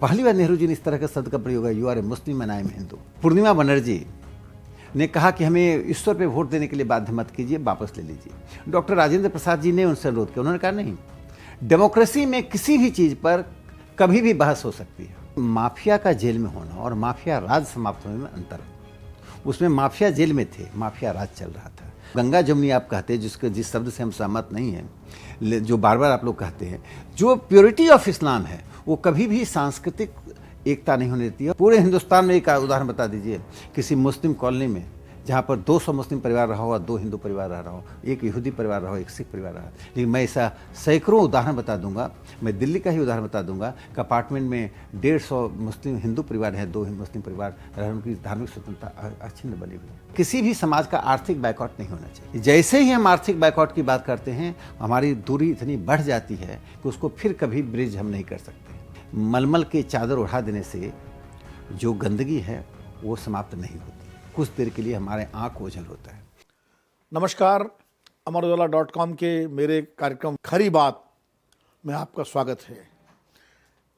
पहली बार नेहरू जी ने इस तरह का शब्द का प्रयोग है, you are a Muslim and I am Hindu. Purnima Banerjee ने कहा कि हमें ईश्वर पे वोट देने के लिए बाध्य मत कीजिए, वापस ले लीजिए। डॉक्टर राजेंद्र प्रसाद जी ने उनसे अनुरोध किया, उन्होंने कहा नहीं, डेमोक्रेसी में किसी भी चीज़ पर कभी भी बहस हो सकती है। माफिया का जेल में होना और माफिया राज समाप्त होने में अंतर है। उसमें माफिया जेल में थे, माफिया राज चल रहा था। गंगा जमुनी आप कहते हैं, जिस शब्द से हम सहमत नहीं हैं, जो बार बार आप लोग कहते हैं, जो प्योरिटी ऑफ इस्लाम है वो कभी भी सांस्कृतिक एकता नहीं होने देती है। पूरे हिंदुस्तान में एक उदाहरण बता दीजिए, किसी मुस्लिम कॉलोनी में जहाँ पर 200 मुस्लिम परिवार रहा हो, 2 हिंदू परिवार रह रहा हो, एक यहूदी परिवार रहा हो, एक सिख परिवार रहा हो। लेकिन मैं ऐसा सैकड़ों उदाहरण बता दूंगा। मैं दिल्ली का ही उदाहरण बता दूंगा कि अपार्टमेंट में 150 मुस्लिम हिंदू परिवार है, 2 मुस्लिम परिवार रह, उनकी धार्मिक स्वतंत्रता अक्षुण्ण बनी हुई है। किसी भी समाज का आर्थिक बैकआउट नहीं होना चाहिए। जैसे ही हम आर्थिक बैकआउट की बात करते हैं, हमारी दूरी इतनी बढ़ जाती है कि उसको फिर कभी ब्रिज हम नहीं कर सकते। मलमल के चादर उड़ा देने से जो गंदगी है वो समाप्त नहीं होती, कुछ देर के लिए हमारे आंख ओझल होता है। नमस्कार, अमरउजाला.com के मेरे कार्यक्रम खरी बात में आपका स्वागत है।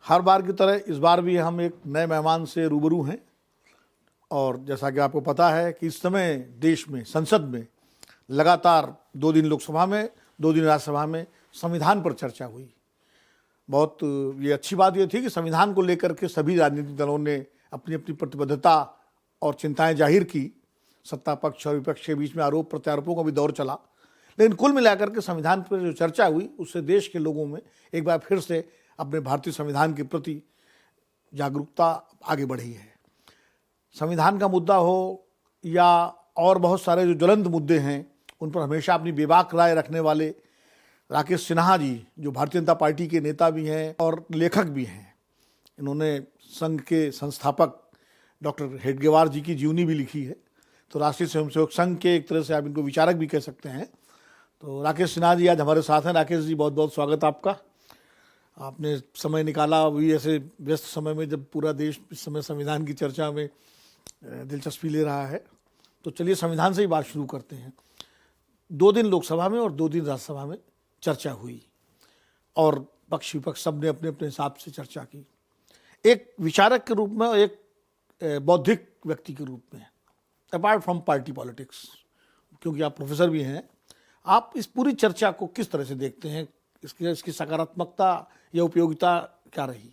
हर बार की तरह इस बार भी हम एक नए मेहमान से रूबरू हैं और जैसा कि आपको पता है कि इस समय देश में संसद में लगातार 2 दिन लोकसभा में, 2 दिन राज्यसभा में संविधान पर चर्चा हुई। बहुत ये अच्छी बात ये थी कि संविधान को लेकर के सभी राजनीतिक दलों ने अपनी अपनी प्रतिबद्धता और चिंताएं जाहिर की। सत्ता पक्ष और विपक्ष के बीच में आरोप प्रत्यारोपों का भी दौर चला, लेकिन कुल मिलाकर के संविधान पर जो चर्चा हुई उससे देश के लोगों में एक बार फिर से अपने भारतीय संविधान के प्रति जागरूकता आगे बढ़ी है। संविधान का मुद्दा हो या और बहुत सारे जो ज्वलंत मुद्दे हैं, उन पर हमेशा अपनी बेबाक राय रखने वाले राकेश सिन्हा जी, जो भारतीय जनता पार्टी के नेता भी हैं और लेखक भी हैं, इन्होंने संघ के संस्थापक डॉक्टर हेडगेवार जी की जीवनी भी लिखी है। तो राष्ट्रीय स्वयंसेवक संघ के एक तरह से आप इनको विचारक भी कह सकते हैं। तो राकेश सिन्हा जी आज हमारे साथ हैं। राकेश जी, बहुत बहुत स्वागत आपका। आपने समय निकाला भी ऐसे व्यस्त समय में, जब पूरा देश इस समय संविधान की चर्चा में दिलचस्पी ले रहा है। तो चलिए संविधान से ही बात शुरू करते हैं। 2 दिन लोकसभा में और 2 दिन राज्यसभा में चर्चा हुई और पक्ष विपक्ष सब ने अपने अपने हिसाब से चर्चा की। एक विचारक के रूप में और एक बौद्धिक व्यक्ति के रूप में, अपार्ट फ्रॉम पार्टी पॉलिटिक्स, क्योंकि आप प्रोफेसर भी हैं, आप इस पूरी चर्चा को किस तरह से देखते हैं? इसकी सकारात्मकता या उपयोगिता क्या रही?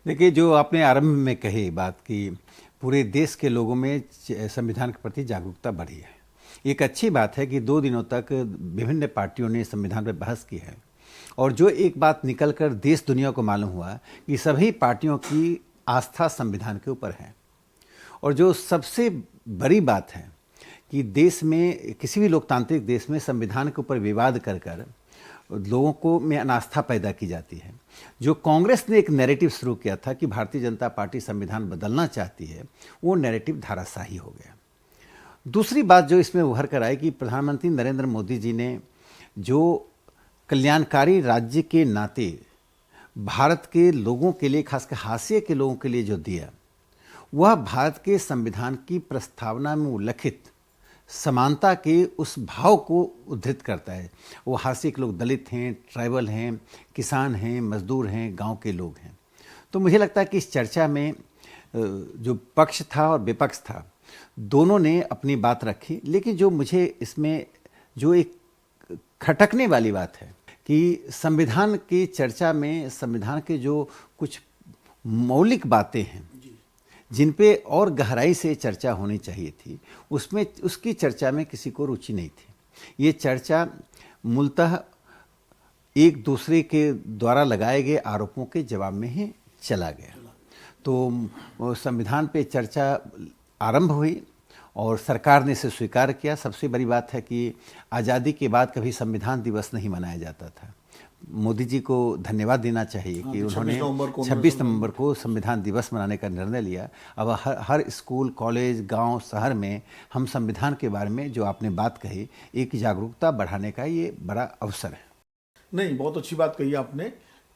देखिए, जो आपने आरंभ में कही बात कि पूरे देश के लोगों में संविधान के प्रति जागरूकता बढ़ी है, एक अच्छी बात है कि 2 दिनों तक विभिन्न पार्टियों ने संविधान पर बहस की है। और जो एक बात निकलकर देश दुनिया को मालूम हुआ कि सभी पार्टियों की आस्था संविधान के ऊपर है। और जो सबसे बड़ी बात है कि देश में, किसी भी लोकतांत्रिक देश में संविधान के ऊपर विवाद कर कर लोगों को में अनास्था पैदा की जाती है। जो कांग्रेस ने एक नैरेटिव शुरू किया था कि भारतीय जनता पार्टी संविधान बदलना चाहती है, वो नैरेटिव धाराशाही हो गया। दूसरी बात जो इसमें उभर कर आई कि प्रधानमंत्री नरेंद्र मोदी जी ने जो कल्याणकारी राज्य के नाते भारत के लोगों के लिए, खासकर हाशिए के लोगों के लिए जो दिया, वह भारत के संविधान की प्रस्तावना में उल्लिखित समानता के उस भाव को उद्धृत करता है। वो हाशिए के लोग दलित हैं, ट्राइबल हैं, किसान हैं, मजदूर हैं, गांव के लोग हैं। तो मुझे लगता है कि इस चर्चा में जो पक्ष था और विपक्ष था, दोनों ने अपनी बात रखी। लेकिन जो मुझे इसमें जो एक खटकने वाली बात है कि संविधान की चर्चा में संविधान के जो कुछ मौलिक बातें हैं जिन पे और गहराई से चर्चा होनी चाहिए थी, उसमें उसकी चर्चा में किसी को रुचि नहीं थी। ये चर्चा मूलतः एक दूसरे के द्वारा लगाए गए आरोपों के जवाब में ही चला गया। तो संविधान पे चर्चा आरंभ हुई और सरकार ने इसे स्वीकार किया। सबसे बड़ी बात है कि आज़ादी के बाद कभी संविधान दिवस नहीं मनाया जाता था। मोदी जी को धन्यवाद देना चाहिए कि उन्होंने 26 नवंबर को संविधान दिवस मनाने का निर्णय लिया। अब हर स्कूल, कॉलेज, गांव, शहर में हम संविधान के बारे में जो आपने बात कही, एक जागरूकता बढ़ाने का ये बड़ा अवसर है। नहीं, बहुत अच्छी बात कही आपने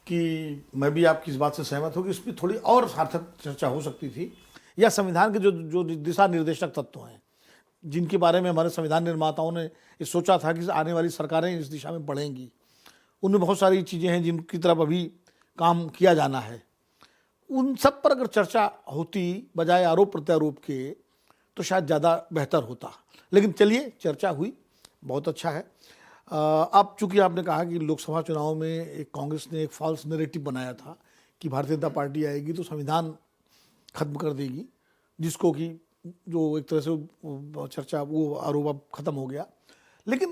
कि मैं भी आपकी इस बात से सहमत हूँ कि इसमें थोड़ी और सार्थक चर्चा हो सकती थी, या संविधान के जो दिशा निर्देशक तत्व हैं जिनके बारे में हमारे संविधान निर्माताओं ने ये सोचा था कि आने वाली सरकारें इस दिशा में बढ़ेंगी, उनमें बहुत सारी चीज़ें हैं जिनकी तरफ अभी काम किया जाना है। उन सब पर अगर चर्चा होती बजाय आरोप प्रत्यारोप के तो शायद ज़्यादा बेहतर होता। लेकिन चलिए, चर्चा हुई, बहुत अच्छा है। अब चूंकि आपने कहा कि लोकसभा चुनाव में एक कांग्रेस ने एक फॉल्स नैरेटिव बनाया था कि भारतीय जनता पार्टी आएगी तो संविधान खत्म कर देगी, जिसको कि जो एक तरह से चर्चा वो आरोप अब खत्म हो गया। लेकिन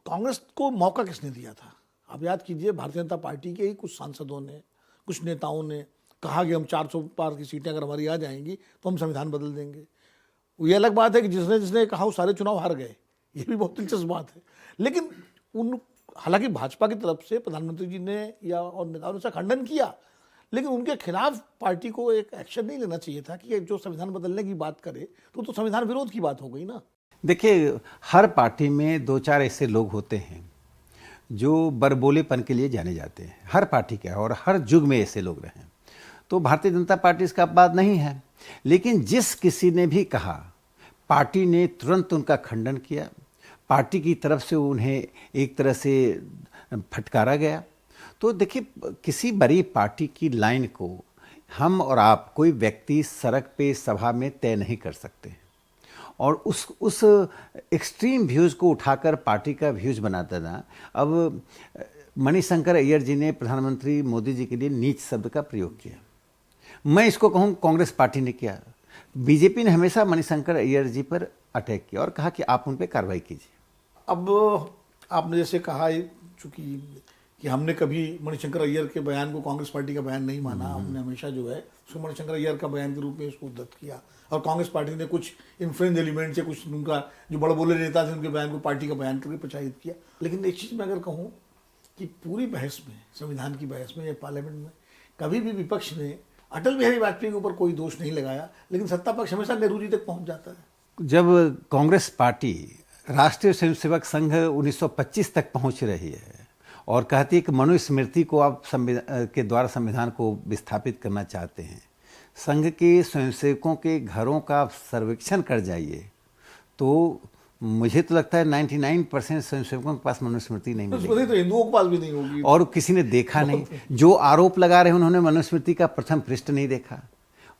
कांग्रेस को मौका किसने दिया था? आप याद कीजिए, भारतीय जनता पार्टी के ही कुछ सांसदों ने, कुछ नेताओं ने कहा कि हम 400 पार की सीटें अगर हमारी आ जाएंगी तो हम संविधान बदल देंगे। ये अलग बात है कि जिसने जिसने कहा वो सारे चुनाव हार गए, ये भी बहुत दिलचस्प बात है। लेकिन हालांकि भाजपा की तरफ से प्रधानमंत्री जी ने या और नेताओं ने उसका खंडन किया, लेकिन उनके खिलाफ पार्टी को एक एक्शन नहीं लेना चाहिए था कि जो संविधान बदलने की बात करे तो संविधान विरोध की बात हो गई ना। देखिए, हर पार्टी में दो चार ऐसे लोग होते हैं जो बरबोलेपन के लिए जाने जाते हैं, हर पार्टी के, और हर युग में ऐसे लोग रहे। तो भारतीय जनता पार्टी इसका अपवाद नहीं है। लेकिन जिस किसी ने भी कहा, पार्टी ने तुरंत उनका खंडन किया, पार्टी की तरफ से उन्हें एक तरह से फटकारा गया। तो देखिए, किसी बड़ी पार्टी की लाइन को हम और आप, कोई व्यक्ति सड़क पे सभा में तय नहीं कर सकते, और उस एक्सट्रीम व्यूज़ को उठाकर पार्टी का व्यूज़ बना देना। अब मणिशंकर अय्यर जी ने प्रधानमंत्री मोदी जी के लिए नीच शब्द का प्रयोग किया। मैं इसको कहूँ कांग्रेस पार्टी ने किया। बीजेपी ने हमेशा मणिशंकर अय्यर जी पर अटैक किया और कहा कि आप उन पर कार्रवाई कीजिए। अब आपने जैसे कहा, चूंकि कि हमने कभी मणिशंकर अय्यर के बयान को कांग्रेस पार्टी का बयान नहीं माना, हमने हमेशा जो है उसको मणिशंकर अय्यर का बयान के रूप में उसको उद्धत किया, और कांग्रेस पार्टी ने कुछ इन्फ्लुएंस एलिमेंट से, कुछ उनका जो बड़े बोले नेता थे उनके बयान को पार्टी का बयान करके प्रचारित किया। लेकिन एक चीज़ मैं अगर कहूँ कि पूरी बहस में, संविधान की बहस में या पार्लियामेंट में, कभी भी विपक्ष ने अटल बिहारी वाजपेयी के ऊपर कोई दोष नहीं लगाया, लेकिन सत्ता पक्ष हमेशा नेहरू जी तक पहुंच जाता है। जब कांग्रेस पार्टी राष्ट्रीय स्वयंसेवक संघ 1925 तक पहुंच रही है और कहती है कि मनुस्मृति को आप के द्वारा संविधान को विस्थापित करना चाहते हैं, संघ के स्वयंसेवकों के घरों का सर्वेक्षण कर जाइए, तो मुझे तो लगता है 99% स्वयंसेवकों के पास मनुस्मृति नहीं मिलेगी, तो हिंदुओं के पास भी नहीं होगी, और किसी ने देखा नहीं। जो आरोप लगा रहे हैं उन्होंने मनुस्मृति का प्रथम पृष्ठ नहीं देखा,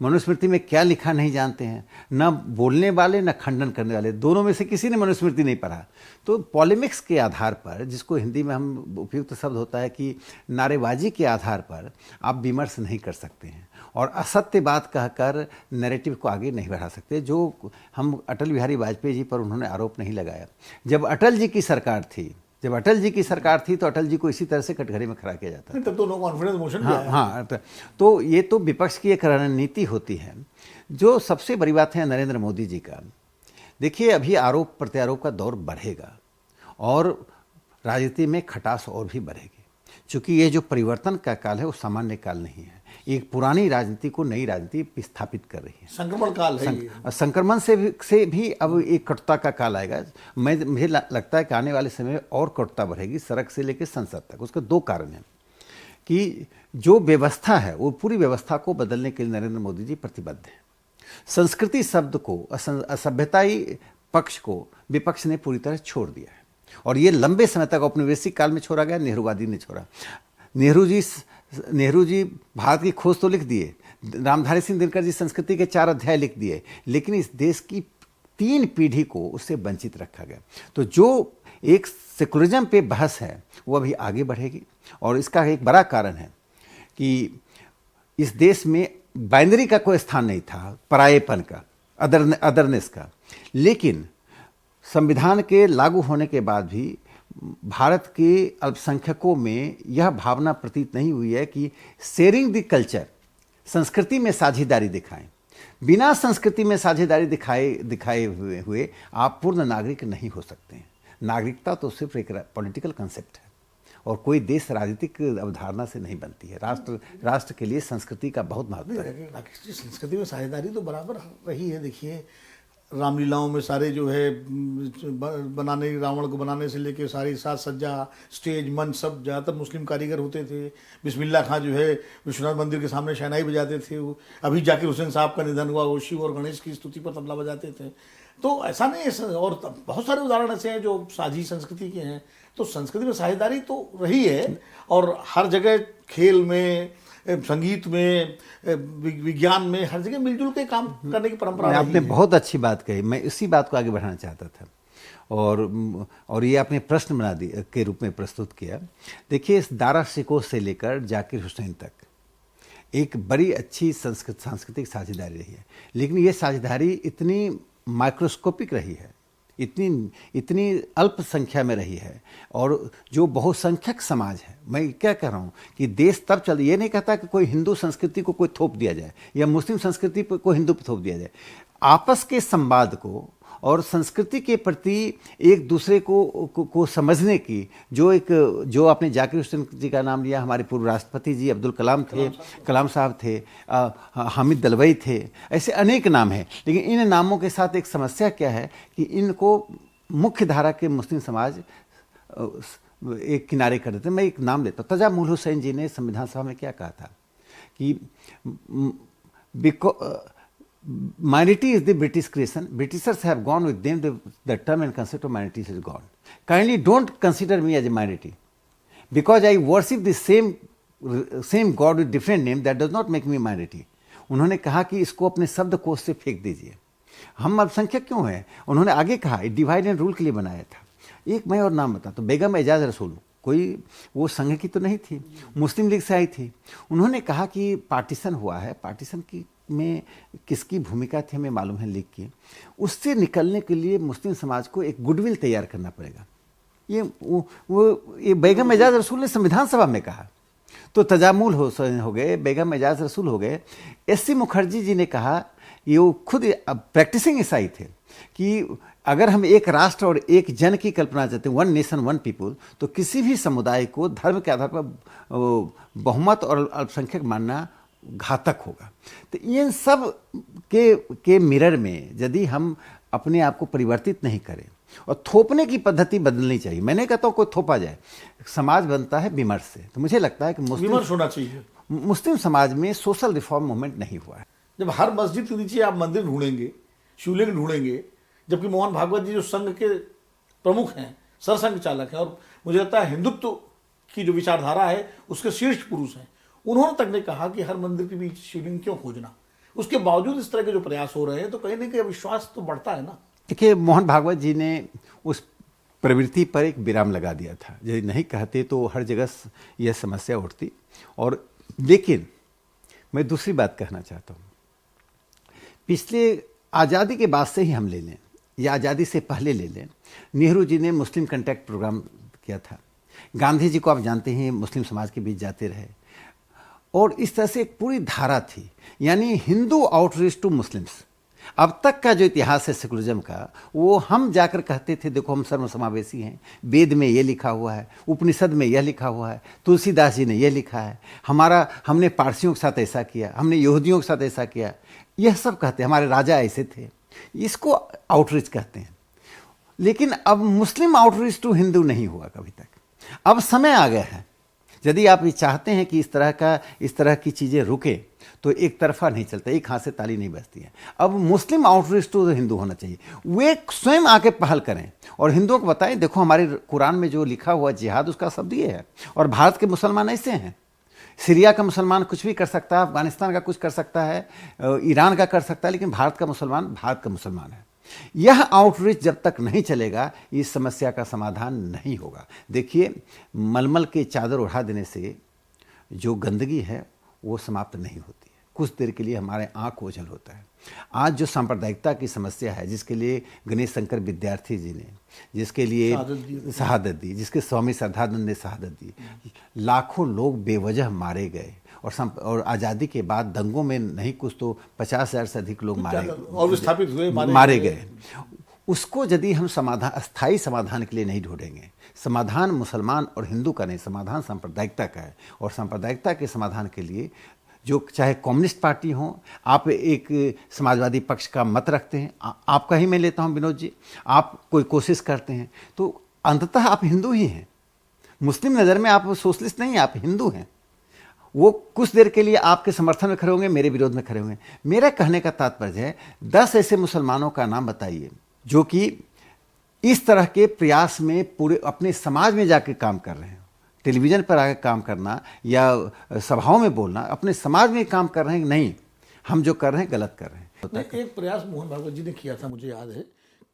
मनुस्मृति में क्या लिखा नहीं जानते हैं, न बोलने वाले न खंडन करने वाले, दोनों में से किसी ने मनुस्मृति नहीं पढ़ा। तो पॉलेमिक्स के आधार पर, जिसको हिंदी में हम उपयुक्त शब्द होता है कि नारेबाजी के आधार पर आप विमर्श नहीं कर सकते हैं और असत्य बात कहकर नैरेटिव को आगे नहीं बढ़ा सकते। जो हम अटल बिहारी वाजपेयी जी पर उन्होंने आरोप नहीं लगाया। जब अटल जी की सरकार थी तो अटल जी को इसी तरह से कटघरे में खड़ा किया जाता है। तब तो नो कॉन्फिडेंस मोशन। हाँ, तो ये तो विपक्ष की एक रणनीति होती है। जो सबसे बड़ी बात है नरेंद्र मोदी जी का, देखिए, अभी आरोप प्रत्यारोप का दौर बढ़ेगा और राजनीति में खटास और भी बढ़ेगी, क्योंकि ये जो परिवर्तन का काल है वो सामान्य काल नहीं है। एक पुरानी राजनीति को नई राजनीति स्थापित कर रही है। संक्रमण काल है। संक्रमण से भी अब एक कटुता का काल आएगा। मुझे लगता है कि आने वाले समय में और कटुता बढ़ेगी, सड़क से लेकर संसद तक। उसके दो कारण हैं कि जो व्यवस्था है वो पूरी व्यवस्था को बदलने के लिए नरेंद्र मोदी जी प्रतिबद्ध हैं। संस्कृति शब्द को, असभ्यताई पक्ष को विपक्ष ने पूरी तरह छोड़ दिया है, और ये लंबे समय तक औपनिवेशिक काल में छोड़ा गया, नेहरूवादी ने छोड़ा। नेहरू जी भारत की खोज तो लिख दिए, रामधारी सिंह दिनकर जी संस्कृति के 4 अध्याय लिख दिए, लेकिन इस देश की 3 पीढ़ी को उससे वंचित रखा गया। तो जो एक सेकुलरिज्म पे बहस है वो अभी आगे बढ़ेगी, और इसका एक बड़ा कारण है कि इस देश में बाइनरी का कोई स्थान नहीं था, परायेपन का, अदरनेस का। लेकिन संविधान के लागू होने के बाद भी भारत के अल्पसंख्यकों में यह भावना प्रतीत नहीं हुई है कि शेयरिंग द कल्चर, संस्कृति में साझेदारी दिखाएं। बिना संस्कृति में साझेदारी दिखाए हुए आप पूर्ण नागरिक नहीं हो सकते हैं। नागरिकता तो सिर्फ एक पॉलिटिकल कंसेप्ट है और कोई देश राजनीतिक अवधारणा से नहीं बनती है। राष्ट्र के लिए संस्कृति का बहुत महत्व है। राकेश जी, संस्कृति में साझेदारी तो बराबर रही है। देखिए, रामलीलाओं में सारे जो है बनाने, रावण को बनाने से लेके सारी साज सज्जा, स्टेज, मंच, सब ज़्यादातर मुस्लिम कारीगर होते थे। बिस्मिल्लाह खां जो है विश्वनाथ मंदिर के सामने शहनाई बजाते थे। अभी जाकिर हुसैन साहब का निधन हुआ, वो शिव और गणेश की स्तुति पर तबला बजाते थे। तो ऐसा नहीं, और बहुत सारे उदाहरण ऐसे हैं जो साझी संस्कृति के हैं। तो संस्कृति में साझेदारी तो रही है, और हर जगह खेल में, संगीत में, विज्ञान में, हर जगह मिलजुल के काम करने की परंपरा रही आपने है। बहुत अच्छी बात कही, मैं इसी बात को आगे बढ़ाना चाहता था और ये आपने प्रश्न बना दी के रूप में प्रस्तुत किया। देखिए, इस दारा शिकोह से लेकर जाकिर हुसैन तक एक बड़ी अच्छी सांस्कृतिक साझेदारी रही है, लेकिन ये साझेदारी इतनी माइक्रोस्कोपिक रही है, इतनी अल्प संख्या में रही है, और जो बहुसंख्यक समाज है, मैं क्या कह रहा हूँ कि देश तब चल, ये नहीं कहता कि कोई हिंदू संस्कृति को कोई थोप दिया जाए या मुस्लिम संस्कृति को हिंदू पर थोप दिया जाए। आपस के संवाद को और संस्कृति के प्रति एक दूसरे को समझने की जो आपने जाकिर हुसैन जी का नाम लिया, हमारे पूर्व राष्ट्रपति जी अब्दुल कलाम थे, कलाम साहब थे, हामिद दलवाई थे, ऐसे अनेक नाम हैं। लेकिन इन नामों के साथ एक समस्या क्या है कि इनको मुख्य धारा के मुस्लिम समाज एक किनारे कर देते। मैं एक नाम लेता हूँ, तजामुल हुसैन जी ने संविधान सभा में क्या कहा था कि minority is the British creation. Britishers have gone with them. The term and concept of minorities is gone. Kindly don't consider me as a minority, because I worship the same God with different name. That does not make me a minority. उन्होंने कहा कि इसको अपने शब्दकोश से फेंक दीजिए। हम अल्पसंख्यक क्यों हैं? उन्होंने आगे कहा, डिवाइड एंड रूल के लिए बनाया था। एक मैं और नाम बता, तो बेगम एजाज रसूल, कोई वो संघ की तो नहीं थी, मुस्लिम लीग से आई थी। उन्होंने कहा कि पार्टीशन हुआ है, पार्टीशन की में किसकी भूमिका थी हमें मालूम है लीग की, उससे निकलने के लिए मुस्लिम समाज को एक गुडविल तैयार करना पड़ेगा। ये बेगम एजाज रसूल ने संविधान सभा में कहा। तो तजामुल हुसैन हो गए, बेगम एजाज रसूल हो गए, एस.सी. मुखर्जी जी ने कहा, ये वो खुद प्रैक्टिसिंग ईसाई थे, कि अगर हम एक राष्ट्र और एक जन की कल्पना चाहते हैं, वन नेशन वन पीपुल, तो किसी भी समुदाय को धर्म के आधार पर बहुमत और अल्पसंख्यक मानना घातक होगा। तो इन सब के मिरर में यदि हम अपने आप को परिवर्तित नहीं करें, और थोपने की पद्धति बदलनी चाहिए। मैं नहीं कहता हूँ कोई थोपा जाए, समाज बनता है विमर्श से। तो मुझे लगता है कि विमर्श होना चाहिए। मुस्लिम समाज में सोशल रिफॉर्म मूवमेंट नहीं हुआ है। जब हर मस्जिद के नीचे आप मंदिर ढूंढेंगे, शिवलिंग ढूंढेंगे, जबकि मोहन भागवत जी जो संघ के प्रमुख हैं, सरसंघ चालक हैं, और मुझे लगता है हिंदुत्व की जो विचारधारा है उसके शीर्ष पुरुष हैं, उन्होंने तक ने कहा कि हर मंदिर के बीच शिवलिंग क्यों खोजना। उसके बावजूद इस तरह के जो प्रयास हो रहे हैं, तो कहीं ना कहीं विश्वास तो बढ़ता है ना। देखिए, मोहन भागवत जी ने उस प्रवृत्ति पर एक विराम लगा दिया था। यदि नहीं कहते तो हर जगह यह समस्या उठती। और लेकिन मैं दूसरी बात कहना चाहता हूँ, पिछले आज़ादी के बाद से ही हम ले लें या आज़ादी से पहले ले लें, नेहरू जी ने मुस्लिम कॉन्टैक्ट प्रोग्राम किया था। गांधी जी को आप जानते हैं, मुस्लिम समाज के बीच जाते रहे, और इस तरह से एक पूरी धारा थी, यानी हिंदू आउटरीच टू मुस्लिम्स। अब तक का जो इतिहास है सेकुलरिज्म का, वो हम जाकर कहते थे देखो हम सर्वसमावेशी हैं, वेद में ये लिखा हुआ है, उपनिषद में यह लिखा हुआ है, तुलसीदास जी ने यह लिखा है, हमने पारसियों के साथ ऐसा किया, हमने यहूदियों के साथ ऐसा किया, यह सब कहते हैं, हमारे राजा ऐसे थे। इसको आउटरीच कहते हैं। लेकिन अब मुस्लिम आउटरीच टू हिंदू नहीं हुआ कभी तक। अब समय आ गया है, यदि आप ये चाहते हैं कि इस तरह की चीज़ें रुके, तो एक तरफा नहीं चलता, एक हाथ से ताली नहीं बजती है। अब मुस्लिम आउटरीच टू हिंदू होना चाहिए, वे स्वयं आके पहल करें और हिंदुओं को बताएं देखो हमारे कुरान में जो लिखा हुआ जिहाद, उसका शब्द ये है, और भारत के मुसलमान ऐसे हैं। सीरिया का मुसलमान कुछ भी कर सकता है, अफगानिस्तान का कुछ कर सकता है, ईरान का कर सकता है, लेकिन भारत का मुसलमान है। यह आउटरीच जब तक नहीं चलेगा, इस समस्या का समाधान नहीं होगा। देखिए, मलमल के चादर उड़ा देने से जो गंदगी है वो समाप्त नहीं होती है, कुछ देर के लिए हमारे आँख ओझल होता है। आज जो सांप्रदायिकता की समस्या है, जिसके लिए गणेश शंकर विद्यार्थी जी ने जिसके लिए शहादत दी, जिसके स्वामी श्रद्धानंद ने शहादत दी, लाखों लोग बेवजह मारे गए, और आज़ादी के बाद दंगों में नहीं कुछ तो 50,000 से अधिक लोग मारे गए। उसको यदि हम स्थायी समाधान के लिए नहीं ढूंढेंगे, समाधान मुसलमान और हिंदू का नहीं, समाधान सांप्रदायिकता का है, और सांप्रदायिकता के समाधान के लिए जो चाहे कम्युनिस्ट पार्टी हो, आप एक समाजवादी पक्ष का मत रखते हैं, आपका ही मैं लेता हूं विनोद जी, आप कोई कोशिश करते हैं, तो अंततः आप हिंदू ही हैं। मुस्लिम नज़र में आप सोशलिस्ट नहीं, आप हिंदू हैं। वो कुछ देर के लिए आपके समर्थन में खड़े होंगे, मेरे विरोध में खड़े होंगे। मेरा कहने का तात्पर्य है, 10 ऐसे मुसलमानों का नाम बताइए जो कि इस तरह के प्रयास में पूरे अपने समाज में जाके काम कर रहे हैं, टेलीविज़न पर आकर काम करना या सभाओं में बोलना, अपने समाज में काम कर रहे हैं कि नहीं, हम जो कर रहे हैं गलत कर रहे हैं। नहीं, एक प्रयास मोहन भागवत जी ने किया था, मुझे याद है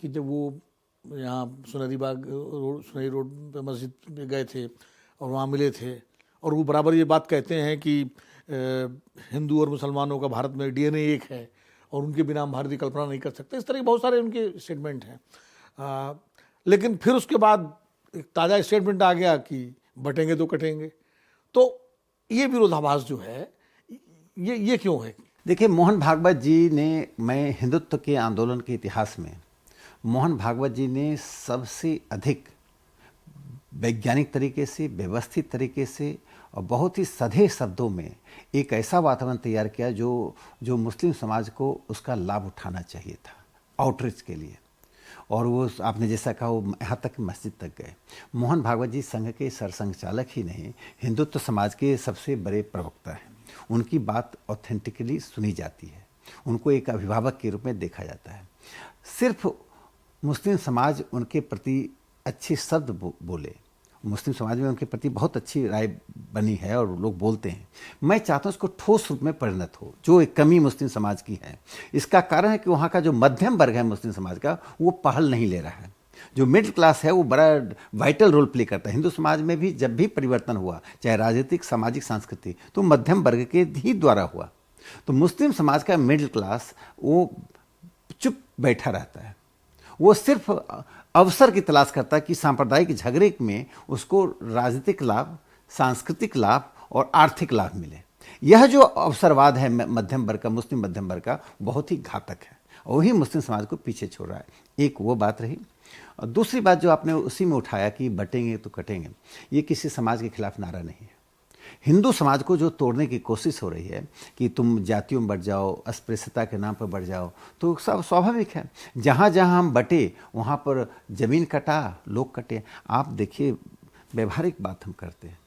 कि जब वो यहाँ सुनहरी रोड पे मस्जिद पे गए थे और वहाँ मिले थे, और वो बराबर ये बात कहते हैं कि हिंदू और मुसलमानों का भारत में डीएनए एक है और उनके बिना हम भारत की कल्पना नहीं कर सकते। इस तरह के बहुत सारे उनके स्टेटमेंट हैं। लेकिन फिर उसके बाद एक ताज़ा स्टेटमेंट आ गया कि बटेंगे तो कटेंगे। तो ये विरोधाभास जो है ये क्यों है? देखिए, मोहन भागवत जी ने, मैं हिंदुत्व के आंदोलन के इतिहास में मोहन भागवत जी ने सबसे अधिक वैज्ञानिक तरीके से, व्यवस्थित तरीके से और बहुत ही सधे शब्दों में एक ऐसा वातावरण तैयार किया जो मुस्लिम समाज को उसका लाभ उठाना चाहिए था, आउटरीच के लिए। और वो आपने जैसा कहा, वो यहाँ तक मस्जिद तक गए। मोहन भागवत जी संघ के सरसंघचालक ही नहीं, हिंदुत्व समाज के सबसे बड़े प्रवक्ता हैं। उनकी बात ऑथेंटिकली सुनी जाती है, उनको एक अभिभावक के रूप में देखा जाता है। सिर्फ मुस्लिम समाज उनके प्रति अच्छे शब्द बोले, मुस्लिम समाज में उनके प्रति बहुत अच्छी राय बनी है और लोग बोलते हैं। मैं चाहता हूँ इसको ठोस रूप में परिणत हो, जो एक कमी मुस्लिम समाज की है। इसका कारण है कि वहाँ का जो मध्यम वर्ग है मुस्लिम समाज का, वो पहल नहीं ले रहा है। जो मिडिल क्लास है वो बड़ा वाइटल रोल प्ले करता है। हिंदू समाज में भी जब भी परिवर्तन हुआ, चाहे राजनीतिक, सामाजिक, सांस्कृतिक, तो मध्यम वर्ग के ही द्वारा हुआ। तो मुस्लिम समाज का मिडिल क्लास वो चुप बैठा रहता है, वो सिर्फ अवसर की तलाश करता है कि सांप्रदायिक झगड़े में उसको राजनीतिक लाभ, सांस्कृतिक लाभ और आर्थिक लाभ मिले। यह जो अवसरवाद है मध्यम वर्ग का, मुस्लिम मध्यम वर्ग का, बहुत ही घातक है और वही मुस्लिम समाज को पीछे छोड़ रहा है। एक वो बात रही। और दूसरी बात जो आपने उसी में उठाया कि बटेंगे तो कटेंगे, ये किसी समाज के खिलाफ नारा नहीं है। हिंदू समाज को जो तोड़ने की कोशिश हो रही है कि तुम जातियों में बढ़ जाओ, अस्पृश्यता के नाम पर बढ़ जाओ, तो सब स्वाभाविक है। जहाँ जहाँ हम बटे वहाँ पर जमीन कटा, लोग कटे। आप देखिए, व्यवहारिक बात हम करते हैं,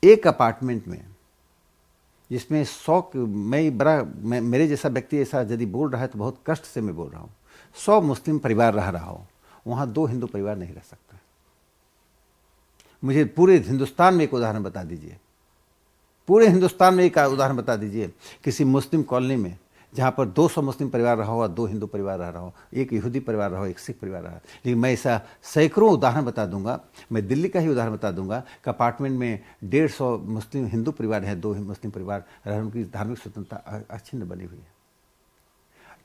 एक अपार्टमेंट में जिसमें 100, मेरे जैसा व्यक्ति ऐसा यदि बोल रहा है तो बहुत कष्ट से मैं बोल रहा हूँ, 100 मुस्लिम परिवार रह रहा हो, वहाँ 2 हिंदू परिवार नहीं रह सकता। मुझे पूरे हिंदुस्तान में एक उदाहरण बता दीजिए, पूरे हिंदुस्तान में एक उदाहरण बता दीजिए किसी मुस्लिम कॉलोनी में जहाँ पर 200 मुस्लिम परिवार रहा हो, 2 हिंदू परिवार रह रहा हो, एक यहूदी परिवार रहा हो, एक सिख परिवार रहा हो। लेकिन मैं ऐसा सैकड़ों उदाहरण बता दूंगा। मैं दिल्ली का ही उदाहरण बता दूंगा कि अपार्टमेंट में 150 मुस्लिम हिंदू परिवार है, 2 मुस्लिम परिवार रह, उनकी धार्मिक स्वतंत्रता अक्षिण्ण बनी हुई है।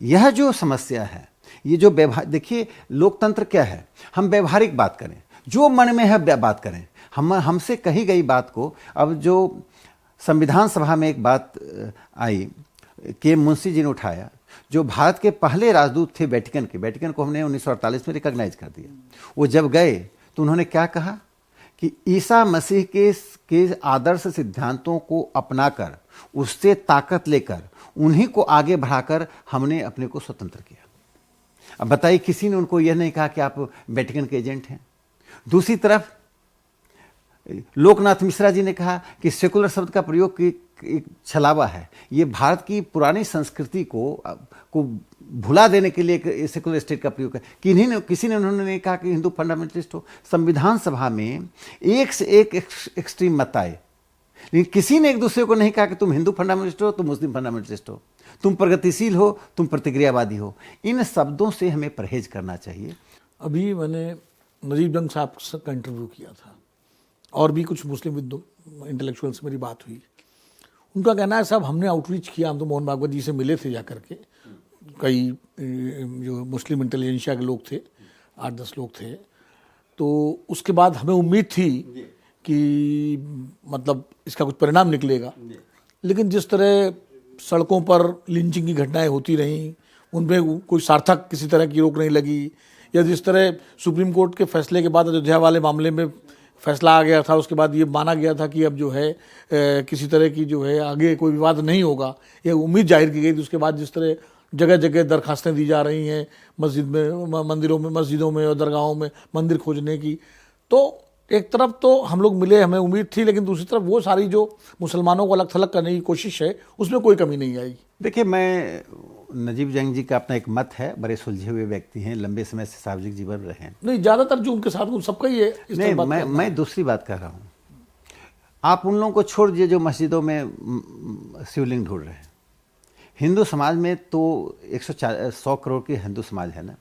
यह जो समस्या है, ये जो व्यवहार, देखिए लोकतंत्र क्या है, हम व्यवहारिक बात करें, जो मन में है बात करें। हमसे कही गई बात को, अब जो संविधान सभा में एक बात आई के मुंशी जी ने उठाया, जो भारत के पहले राजदूत थे वेटिकन को हमने 1948 में रिकॉग्नाइज कर दिया। वो जब गए तो उन्होंने क्या कहा कि ईसा मसीह के आदर्श सिद्धांतों को अपनाकर, उससे ताकत लेकर, उन्हीं को आगे बढ़ाकर हमने अपने को स्वतंत्र किया। अब बताइए, किसी ने उनको यह नहीं कहा कि आप वेटिकन के एजेंट हैं। दूसरी तरफ लोकनाथ मिश्रा जी ने कहा कि सेकुलर शब्द का प्रयोग एक छलावा है, ये भारत की पुरानी संस्कृति को भुला देने के लिए सेकुलर स्टेट का प्रयोग है। किसी ने उन्होंने नहीं कहा कि हिंदू फंडामेंटलिस्ट हो। संविधान सभा में एक से एक एक्सट्रीम मत आए, लेकिन किसी ने एक दूसरे को नहीं कहा कि तुम हिंदू फंडामेंटलिस्ट हो, तुम मुस्लिम फंडामेंटलिस्ट हो, तुम प्रगतिशील हो, तुम प्रतिक्रियावादी हो। इन शब्दों से हमें परहेज करना चाहिए। अभी मैंने नजीब जंग साहब का इंटरव्यू किया था और भी कुछ मुस्लिम इंटेलेक्चुअल से मेरी बात हुई। उनका कहना है, साहब हमने आउटरीच किया, हम तो मोहन भागवत जी से मिले थे जाकर के, कई जो मुस्लिम इंटेलिजेंशिया के लोग थे, 8-10 लोग थे। तो उसके बाद हमें उम्मीद थी कि मतलब इसका कुछ परिणाम निकलेगा, लेकिन जिस तरह सड़कों पर लिंचिंग की घटनाएं होती रहीं, उनमें कोई सार्थक किसी तरह की रोक नहीं लगी, या जिस तरह सुप्रीम कोर्ट के फैसले के बाद अयोध्या वाले मामले में फैसला आ गया था, उसके बाद ये माना गया था कि अब जो है किसी तरह की जो है आगे कोई विवाद नहीं होगा, ये उम्मीद जाहिर की गई थी। उसके बाद जिस तरह जगह जगह दरखास्तें दी जा रही हैं मस्जिदों में और दरगाहों में मंदिर खोजने की, तो एक तरफ तो हम लोग मिले, हमें उम्मीद थी, लेकिन दूसरी तरफ वो सारी जो मुसलमानों को अलग थलग करने की कोशिश है, उसमें कोई कमी नहीं आई। देखिए, मैं नजीब जंग जी का अपना एक मत है, बड़े सुलझे हुए व्यक्ति हैं, लंबे समय से सार्वजनिक जीवन रहे हैं। नहीं, ज्यादातर जो उनके साथ सबका ही है इस नहीं, तरह बात करना। मैं दूसरी बात कर रहा हूँ। आप उन लोगों को छोड़ दीजिए जो मस्जिदों में शिवलिंग ढूंढ रहे हैं। हिंदू समाज में तो 100 करोड़ की हिंदू समाज है ना।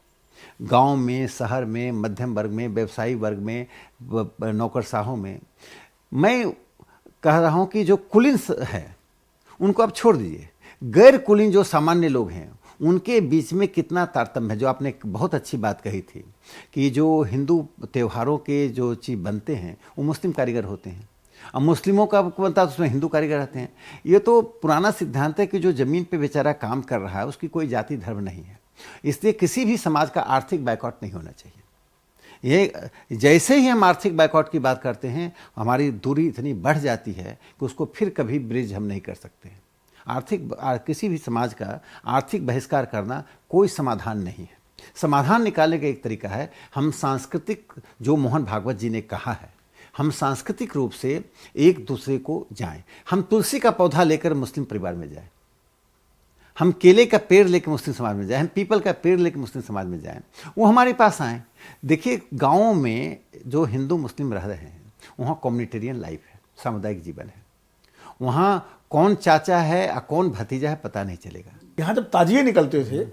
गांव में, शहर में, मध्यम वर्ग में, व्यवसायी वर्ग में, नौकरशाहों में। मैं कह रहा हूं कि जो कुलीन है उनको आप छोड़ दीजिए। गैर कुलीन जो सामान्य लोग हैं उनके बीच में कितना तारतम्य है। जो आपने एक बहुत अच्छी बात कही थी कि जो हिंदू त्योहारों के जो चीज़ बनते हैं वो मुस्लिम कारीगर होते हैं, अब मुस्लिमों का बनता तो उसमें हिंदू कारीगर रहते हैं। ये तो पुराना सिद्धांत है कि जो ज़मीन पे बेचारा काम कर रहा है उसकी कोई जाति धर्म नहीं है, इसलिए किसी भी समाज का आर्थिक बायकॉट नहीं होना चाहिए। ये जैसे ही हम आर्थिक बायकॉट की बात करते हैं हमारी दूरी इतनी बढ़ जाती है कि उसको फिर कभी ब्रिज हम नहीं कर सकते हैं। किसी भी समाज का आर्थिक बहिष्कार करना कोई समाधान नहीं है। समाधान निकालने का एक तरीका है, हम सांस्कृतिक, जो मोहन भागवत जी ने कहा है, हम सांस्कृतिक रूप से एक दूसरे को जाएं। हम तुलसी का पौधा लेकर मुस्लिम परिवार में जाएं, हम केले का पेड़ लेकर मुस्लिम समाज में जाएं, हम पीपल का पेड़ लेकर मुस्लिम समाज में जाएं, वो हमारे पास आएँ। देखिए, गाँवों में जो हिंदू मुस्लिम रह रहे हैं वहाँ कम्युनिटेरियन लाइफ है, सामुदायिक जीवन है। वहाँ कौन चाचा है और कौन भतीजा है पता नहीं चलेगा। यहाँ जब ताजिए निकलते थे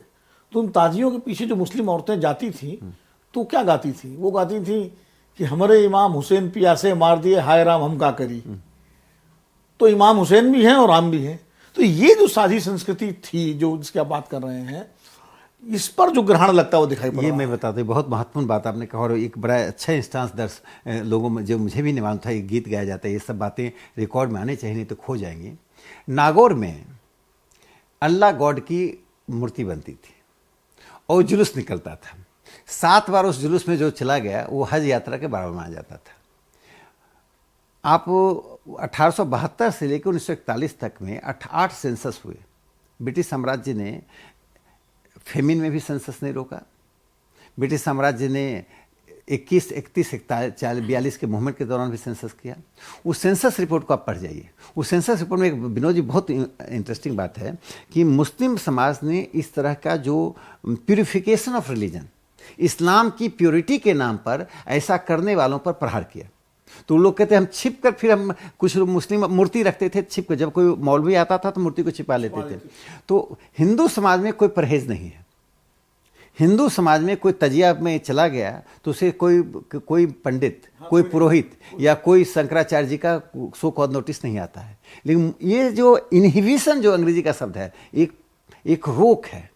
तो उन ताजियों के पीछे जो मुस्लिम औरतें जाती थी तो क्या गाती थी? वो गाती थी कि हमारे इमाम हुसैन पियासे मार दिए, हाय राम हम का करी। तो इमाम हुसैन भी हैं और राम भी हैं। तो ये जो साझी संस्कृति थी जो जिसकी आप बात कर रहे हैं, इस पर जो ग्रहण लगता है वो दिखाई पड़ रहा है। ये मैं बताता हूँ, बहुत महत्वपूर्ण बात आपने कहा और एक बड़ा अच्छा इंस्टांस लोगों में, जो मुझे भी नहीं मालूम था, ये गीत गाया जाता है, ये सब बातें रिकॉर्ड में आने चाहिए, नहीं तो खो जाएंगी। नागौर में अल्लाह गॉड की मूर्ति बनती थी और जुलूस निकलता था। 7 बार उस जुलूस में जो चला गया वो हज यात्रा के बराबर माना जाता था। आप 1872 से लेकर 1941 तक में 8 सेंसस हुए। ब्रिटिश साम्राज्य ने फेमिन में भी सेंसस नहीं रोका। ब्रिटिश साम्राज्य ने 21, 31, 42 के मूवमेंट के दौरान भी सेंसस किया। उस सेंसस रिपोर्ट को आप पढ़ जाइए। उस सेंसस रिपोर्ट में एक विनोद जी बहुत इंटरेस्टिंग बात है कि मुस्लिम समाज ने इस तरह का जो प्यूरिफिकेशन ऑफ रिलीजन, इस्लाम की प्योरिटी के नाम पर ऐसा करने वालों पर प्रहार किया। तो लोग कहते हैं हम छिप कर, फिर हम कुछ मुस्लिम मूर्ति रखते थे छिप कर, जब कोई मौलवी आता था तो मूर्ति को छिपा लेते थे। तो हिंदू समाज में कोई परहेज नहीं है। हिंदू समाज में कोई तजिया में चला गया तो उसे कोई पंडित, कोई पुरोहित या कोई शंकराचार्य जी का सो कॉल्ड नोटिस नहीं आता है। लेकिन ये जो इनहिबिशन, जो अंग्रेजी का शब्द है, एक रोक है,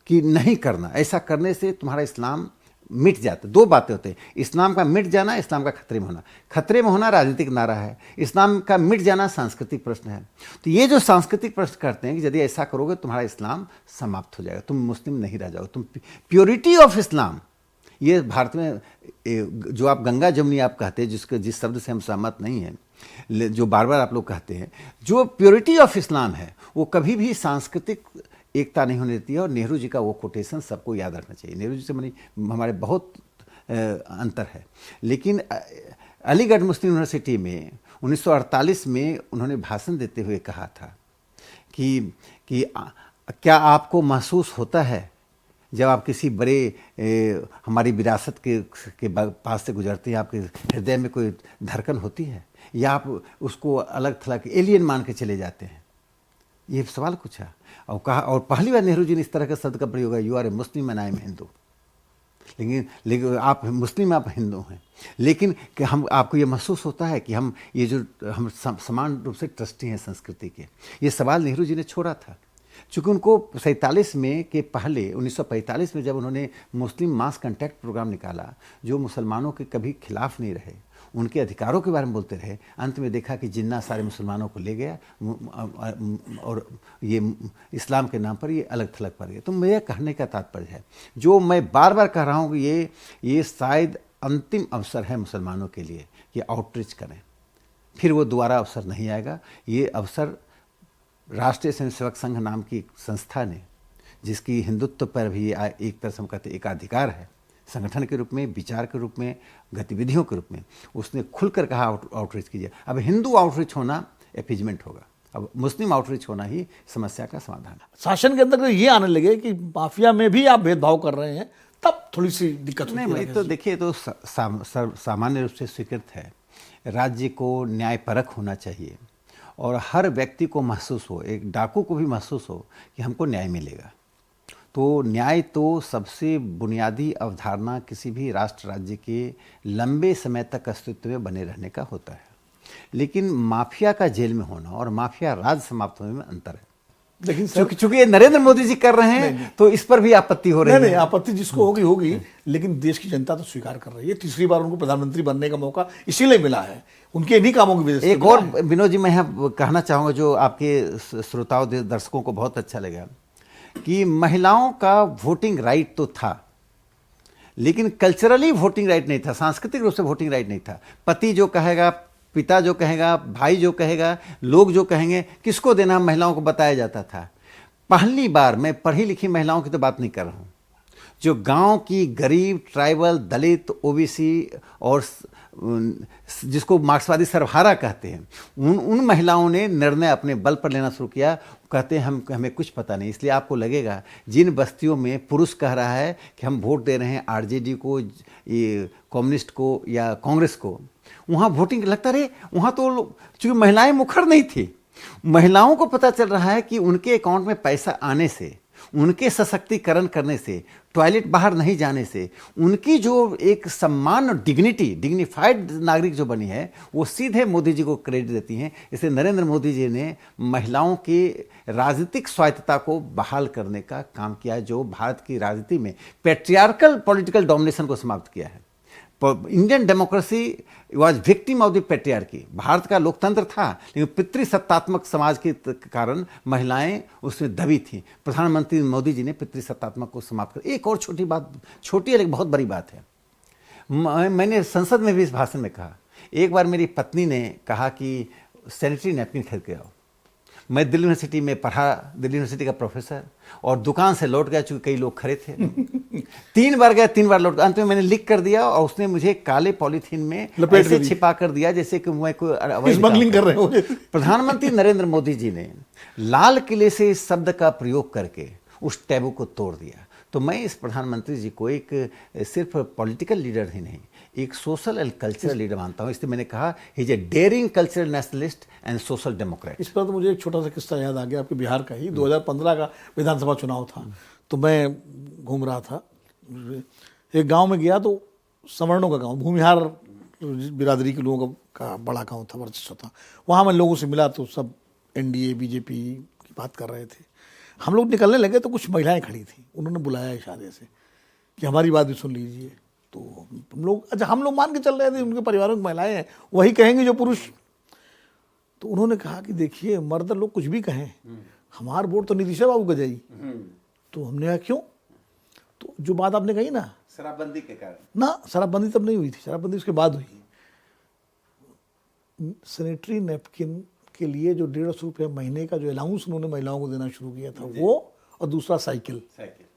कि नहीं करना, ऐसा करने से तुम्हारा इस्लाम मिट जाता। 2 बातें होते हैं, इस्लाम का मिट जाना, इस्लाम का खतरे में होना। खतरे में होना राजनीतिक नारा है, इस्लाम का मिट जाना सांस्कृतिक प्रश्न है। तो ये जो सांस्कृतिक प्रश्न करते हैं कि यदि ऐसा करोगे तुम्हारा इस्लाम समाप्त हो जाएगा, तुम मुस्लिम नहीं रह जाओगे, तुम प्योरिटी ऑफ इस्लाम, ये भारत में जो आप गंगा जमुनी आप कहते हैं, जिस शब्द से हम सहमत नहीं हैं, जो बार बार आप लोग कहते हैं, जो प्योरिटी ऑफ इस्लाम है वो कभी भी सांस्कृतिक एकता नहीं होने देती है। और नेहरू जी का वो कोटेशन सबको याद रखना चाहिए। नेहरू जी से हमारे बहुत अंतर है, लेकिन अलीगढ़ मुस्लिम यूनिवर्सिटी में 1948 में उन्होंने भाषण देते हुए कहा था कि क्या आपको महसूस होता है जब आप किसी बड़े हमारी विरासत के पास से गुजरते हैं, आपके हृदय में कोई धड़कन होती है, या आप उसको अलग थलग एलियन मान के चले जाते हैं? ये सवाल पूछा और कहा, और पहली बार नेहरू जी ने इस तरह का शब्द का प्रयोग है, you are a Muslim and I am Hindu. लेकिन आप मुस्लिम, आप हिंदू हैं, लेकिन कि आपको ये महसूस होता है कि हम समान रूप से ट्रस्टी हैं संस्कृति के? ये सवाल नेहरू जी ने छोड़ा था, चूँकि उनको 47 में के पहले 1945 में जब उन्होंने मुस्लिम मास कॉन्टैक्ट प्रोग्राम निकाला, जो मुसलमानों के कभी खिलाफ नहीं रहे, उनके अधिकारों के बारे में बोलते रहे, अंत में देखा कि जिन्ना सारे मुसलमानों को ले गया और ये इस्लाम के नाम पर ये अलग थलग पड़ गया। तो मेरा कहने का तात्पर्य है, जो मैं बार बार कह रहा हूँ कि ये शायद अंतिम अवसर है मुसलमानों के लिए कि आउटरीच करें, फिर वो दोबारा अवसर नहीं आएगा। ये अवसर राष्ट्रीय स्वयंसेवक संघ नाम की संस्था ने, जिसकी हिंदुत्व पर भी एक तरह से हम कहते एकाधिकार है, संगठन के रूप में, विचार के रूप में, गतिविधियों के रूप में, उसने खुलकर कहा आउटरीच कीजिए। अब हिंदू आउटरीच होना एफिजमेंट होगा। अब मुस्लिम आउटरीच होना ही समस्या का समाधान है। शासन के अंदर ये आने लगे कि माफिया में भी आप भेदभाव कर रहे हैं, तब थोड़ी सी दिक्कत होती है। नहीं, तो देखिए, तो सामान्य रूप से स्वीकृत है, राज्य को न्यायपरक होना चाहिए और हर व्यक्ति को महसूस हो, एक डाकू को भी महसूस हो कि हमको न्याय मिलेगा। तो न्याय तो सबसे बुनियादी अवधारणा किसी भी राष्ट्र राज्य के लंबे समय तक अस्तित्व में बने रहने का होता है। लेकिन माफिया का जेल में होना और माफिया राज समाप्त होने में अंतर है। लेकिन चूंकि नरेंद्र मोदी जी कर रहे हैं, तो इस पर भी आपत्ति हो रही है। नहीं, आपत्ति जिसको होगी होगी, लेकिन देश की जनता तो स्वीकार कर रही है। तीसरी बार उनको प्रधानमंत्री बनने का मौका इसीलिए मिला है, उनके इन्हीं कामों की वजह से। एक और विनोद जी मैं यहाँ कहना चाहूँगा जो आपके श्रोताओं दर्शकों को बहुत अच्छा लगा, कि महिलाओं का वोटिंग राइट तो था, लेकिन कल्चरली वोटिंग राइट नहीं था, सांस्कृतिक रूप से वोटिंग राइट नहीं था। पति जो कहेगा, पिता जो कहेगा, भाई जो कहेगा, लोग जो कहेंगे, किसको देना महिलाओं को बताया जाता था। पहली बार, मैं पढ़ी लिखी महिलाओं की तो बात नहीं कर रहा हूँ, जो गांव की गरीब, ट्राइबल, दलित, ओबीसी और जिसको मार्क्सवादी सर्वहारा कहते हैं, उन महिलाओं ने निर्णय अपने बल पर लेना शुरू किया। कहते हैं हमें कुछ पता नहीं। इसलिए आपको लगेगा जिन बस्तियों में पुरुष कह रहा है कि हम वोट दे रहे हैं आरजेडी को, ये कम्युनिस्ट को या कांग्रेस को, वहाँ वोटिंग लगता रहे, वहाँ तो चूंकि महिलाएं मुखर नहीं थी, महिलाओं को पता चल रहा है कि उनके अकाउंट में पैसा आने से, उनके सशक्तिकरण करने से, टॉयलेट बाहर नहीं जाने से, उनकी जो एक सम्मान और डिग्निफाइड नागरिक जो बनी है, वो सीधे मोदी जी को क्रेडिट देती हैं। इसलिए नरेंद्र मोदी जी ने महिलाओं की राजनीतिक स्वायत्तता को बहाल करने का काम किया, जो भारत की राजनीति में पैट्रियार्कल पॉलिटिकल डोमिनेशन को समाप्त किया है। Indian democracy was victim of the patriarchy. Bharat का लोकतंत्र था, लेकिन पितृसत्तात्मक समाज के कारण महिलाएं उसमें दबी थी। प्रधानमंत्री मोदी जी ने पितृसत्तात्मक को समाप्त कर। एक और छोटी बात, छोटी लेकिन बहुत बड़ी बात है, मैंने संसद में भी इस भाषण में कहा। एक बार मेरी पत्नी ने कहा कि सैनिटरी नैपकिन खरीद के आओ। मैं दिल्ली यूनिवर्सिटी में पढ़ा, दिल्ली यूनिवर्सिटी का प्रोफेसर, और दुकान से लौट गया, चूंकि कई लोग खड़े थे। 3 बार गया, 3 बार लौट गया। अंत में मैंने लिख कर दिया और उसने मुझे काले पॉलीथीन में ऐसे छिपा कर दिया जैसे कि मैं कोई स्मगलिंग कर रहे हो। प्रधानमंत्री नरेंद्र मोदी जी ने लाल किले से इस शब्द का प्रयोग करके उस टैबू को तोड़ दिया। तो मैं इस प्रधानमंत्री जी को एक सिर्फ पॉलिटिकल लीडर ही नहीं, एक सोशल एंड कल्चरल लीडर मानता हूँ। इसलिए मैंने कहा he is a daring cultural nationalist and social democrat. इस पर तो मुझे एक छोटा सा किस्सा याद आ गया, आपके बिहार का ही। 2015 का विधानसभा चुनाव था, तो मैं घूम रहा था, एक गांव में गया, तो सवर्णों का गांव, भूमिहार बिरादरी के लोगों का बड़ा गांव था, वर्चस्व था। वहाँ मैं लोगों से मिला तो सब एनडीए बीजेपी की बात कर रहे थे। हम लोग निकलने लगे तो कुछ महिलाएं खड़ी थी, उन्होंने बुलाया इशारे से कि हमारी बात भी सुन लीजिए। तो हम लोग मान के चल रहे थे उनके परिवारों की महिलाएं हैं, वही कहेंगे जो पुरुष। तो उन्होंने कहा कि देखिए, मर्द लोग कुछ भी कहें, हमारा वोट तो नीतीश बाबू को जाएगी। तो हमने कहा क्यों? तो जो बात आपने कही ना, शराबबंदी के कारण ना, शराबबंदी तब नहीं हुई थी, शराबबंदी उसके बाद हुई। सैनिटरी नैपकिन के लिए जो 150 रुपये महीने का जो अलाउंस उन्होंने महिलाओं को देना शुरू किया था, वो, और दूसरा साइकिल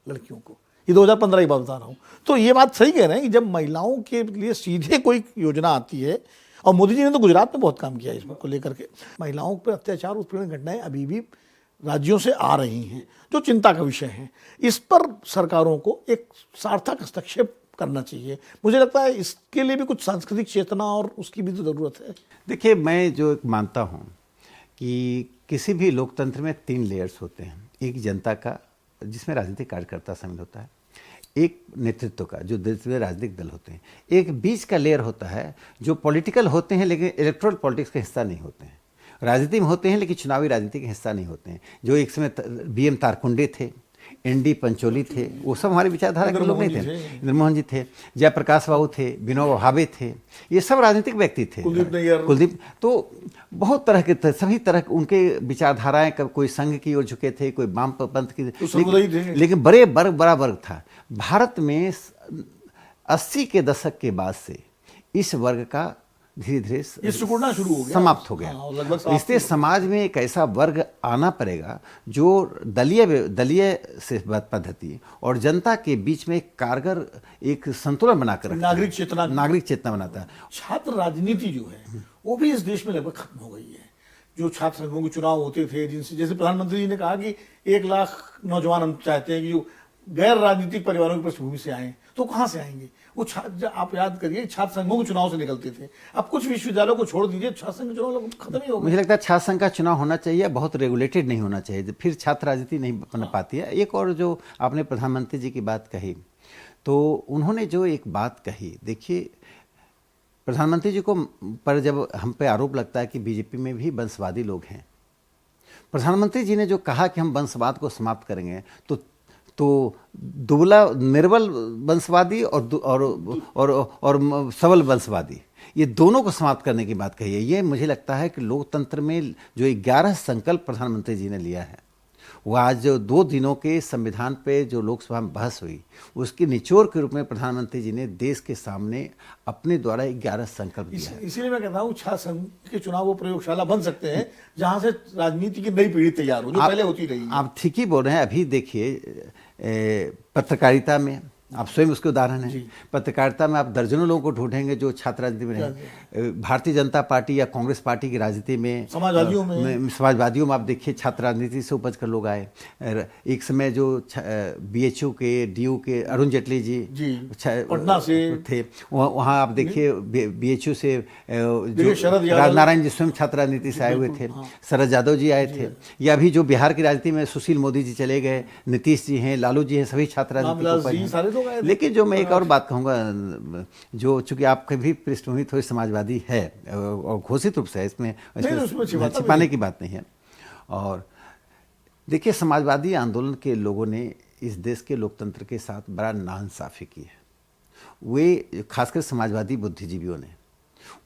लड़कियों को, ये 2015 की बात बता रहा हूँ। तो ये बात सही कह रहे हैं कि जब महिलाओं के लिए सीधे कोई योजना आती है, और मोदी जी ने तो गुजरात में बहुत काम किया इस को लेकर के, महिलाओं पर अत्याचार, उत्पीड़न घटनाएं अभी भी राज्यों से आ रही हैं, जो चिंता का विषय है। इस पर सरकारों को एक सार्थक हस्तक्षेप करना चाहिए। मुझे लगता है इसके लिए भी कुछ सांस्कृतिक चेतना और उसकी भी तो ज़रूरत है। देखिए, मैं जो मानता हूँ कि किसी भी लोकतंत्र में 3 लेयर्स होते हैं। एक जनता का, जिसमें राजनीतिक कार्यकर्ता शामिल होता है, एक नेतृत्व का, जो जिसमें राजनीतिक दल होते हैं, एक बीच का लेयर होता है जो पॉलिटिकल होते हैं लेकिन इलेक्टोरल पॉलिटिक्स का हिस्सा नहीं होते हैं, राजनीति में होते हैं लेकिन चुनावी राजनीति का हिस्सा नहीं होते हैं। जो एक समय BM तारकुंडे थे, ND पंचोली थे, वो सब हमारी विचारधारा के लोग नहीं थे। इंद्र मोहन जी थे, जयप्रकाश बाबू थे, विनोबा भावे थे, ये सब राजनीतिक व्यक्ति थे। कुलदीप, तो बहुत तरह के थे, सभी तरह उनके विचारधाराएं, कोई संघ की ओर झुके थे, कोई वामपंथ की, लेकिन बड़ा वर्ग था। भारत में 80 के दशक के बाद से इस वर्ग का धीरे धीरे सिकुड़ना शुरू हो गया, समाप्त हो गया। इसलिए समाज में एक ऐसा वर्ग आना पड़ेगा जो दलीय से पद्धति और जनता के बीच में कारगर एक संतुलन बनाकर रखता है, नागरिक चेतना बनाता है। छात्र राजनीति जो है वो भी इस देश में लगभग खत्म हो गई है, जो छात्र संघों के चुनाव होते थे, जिनसे जैसे प्रधानमंत्री जी ने कहा कि 1 लाख नौजवान हम चाहते हैं कि जो गैर राजनीतिक परिवारों की पृष्ठभूमि से आए, तो कहाँ से आएंगे वो आप याद करिए छात्र संघों के चुनाव से निकलते थे। अब कुछ विश्वविद्यालयों को छोड़ दीजिए, छात्र संघ के चुनाव खत्म ही हो गए। मुझे लगता है छात्र संघ का चुनाव होना चाहिए, बहुत रेगुलेटेड नहीं होना चाहिए, फिर छात्र राजनीति नहीं बन पाती है। एक और जो आपने प्रधानमंत्री जी की बात कही, तो उन्होंने जो एक बात कही, देखिए प्रधानमंत्री जी को पर जब हम पे आरोप लगता है कि बीजेपी में भी वंशवादी लोग हैं, प्रधानमंत्री जी ने जो कहा कि हम वंशवाद को समाप्त करेंगे, तो दुबला निर्बल वंशवादी और सबल वंशवादी, ये दोनों को समाप्त करने की बात कही है। ये मुझे लगता है कि लोकतंत्र में जो 11 संकल्प प्रधानमंत्री जी ने लिया है, वो आज जो 2 दिनों के संविधान पे जो लोकसभा में बहस हुई, उसकी निचोड़ के रूप में प्रधानमंत्री जी ने देश के सामने अपने द्वारा 11 संकल्प दिया है। इसीलिए मैं कहता हूँ छात्र संघ के चुनाव वो प्रयोगशाला बन सकते हैं जहां से राजनीति की नई पीढ़ी तैयार हो, जो पहले होती रही। आप ठीक ही बोल रहे हैं। अभी देखिए पत्रकारिता में आप स्वयं उसके उदाहरण हैं। पत्रकारिता में आप दर्जनों लोगों को ढूंढेंगे जो छात्र राजनीति में रहे। भारतीय जनता पार्टी या कांग्रेस पार्टी की राजनीति में, समाजवादियों में आप देखिए छात्र राजनीति से उपज कर लोग आए। एक समय जो बीएचयू के डीयू के अरुण जेटली जी पटना से थे, वहाँ आप देखिए बीएचयू से जो राजनारायण जी स्वयं छात्र राजनीति से आए हुए थे, शरद यादव जी आए थे, या अभी जो बिहार की राजनीति में सुशील मोदी जी चले गए, नीतीश जी हैं, लालू जी हैं, सभी छात्र राजनीति। लेकिन जो मैं एक और बात कहूँगा, जो चूंकि आपके भी पृष्ठभूमि थोड़ी समाजवादी है और घोषित रूप से है, इसमें छिपाने की बात नहीं है। और देखिए समाजवादी आंदोलन के लोगों ने इस देश के लोकतंत्र के साथ बड़ा नाइंसाफी की है। वे खासकर समाजवादी बुद्धिजीवियों ने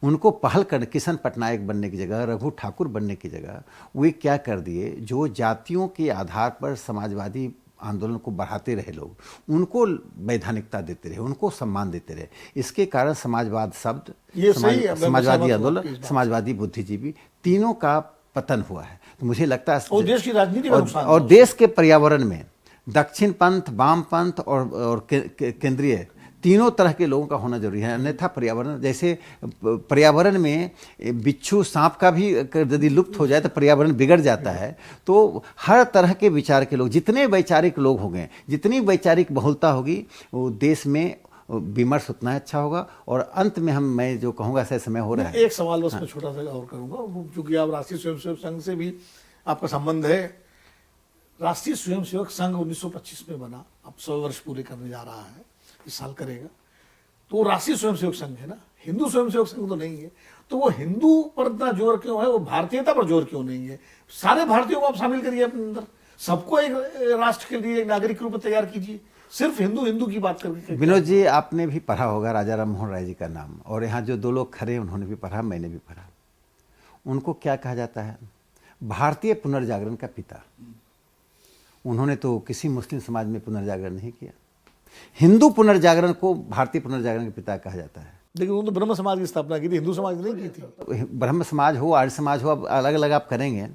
उनको पहल कर किशन पटनायक बनने की जगह, रघु ठाकुर बनने की जगह वे क्या कर दिए, जो जातियों के आधार पर समाजवादी आंदोलन को बढ़ाते रहे लोग, उनको वैधानिकता देते रहे, उनको सम्मान देते रहे। इसके कारण समाजवाद शब्द, समाजवादी आंदोलन, समाजवादी बुद्धिजीवी, तीनों का पतन हुआ है। तो मुझे लगता है और देश की राजनीति और देश के पर्यावरण में दक्षिण पंथ, वाम पंथ और केंद्रीय तीनों तरह के लोगों का होना जरूरी है। अन्यथा पर्यावरण, जैसे पर्यावरण में बिच्छू सांप का भी यदि लुप्त हो जाए तो पर्यावरण बिगड़ जाता है। तो हर तरह के विचार के लोग, जितने वैचारिक लोग होंगे, जितनी वैचारिक बहुलता होगी, वो देश में विमर्श उतना अच्छा होगा। और अंत में मैं जो कहूँगा, ऐसा समय हो रहा है। एक सवाल बस मैं छोटा सा और करूँगा, क्योंकि आप राष्ट्रीय स्वयंसेवक संघ से भी आपका संबंध है। राष्ट्रीय स्वयंसेवक संघ 1925 में बना, अब 100 वर्ष पूरे करने जा रहा है, इस साल करेगा। तो राष्ट्रीय स्वयंसेवक संघ है ना, हिंदू स्वयंसेवक संघ तो नहीं है। तो वो हिंदू पर इतना जोर क्यों है, वो भारतीयता पर जोर क्यों नहीं है? सारे भारतीयों को आप शामिल करिए अपने अंदर, सबको एक राष्ट्र के लिए एक नागरिक रूप में तैयार कीजिए। सिर्फ हिंदू हिंदू की बात करके। विनोद जी, आपने भी पढ़ा होगा राजा राम मोहन राय जी का नाम, और यहाँ जो 2 लोग खड़े उन्होंने भी पढ़ा, मैंने भी पढ़ा। उनको क्या कहा जाता है? भारतीय पुनर्जागरण का पिता। उन्होंने तो किसी मुस्लिम समाज में पुनर्जागरण नहीं किया। हिंदू पुनर्जागरण को भारतीय पुनर्जागरण के पिता कहा जाता है। लेकिन उन्होंने ब्रह्म समाज की स्थापना की थी, हिंदू समाज नहीं की थी। ब्रह्म समाज हो, आर्य समाज हो, अब अलग अलग आप करेंगे।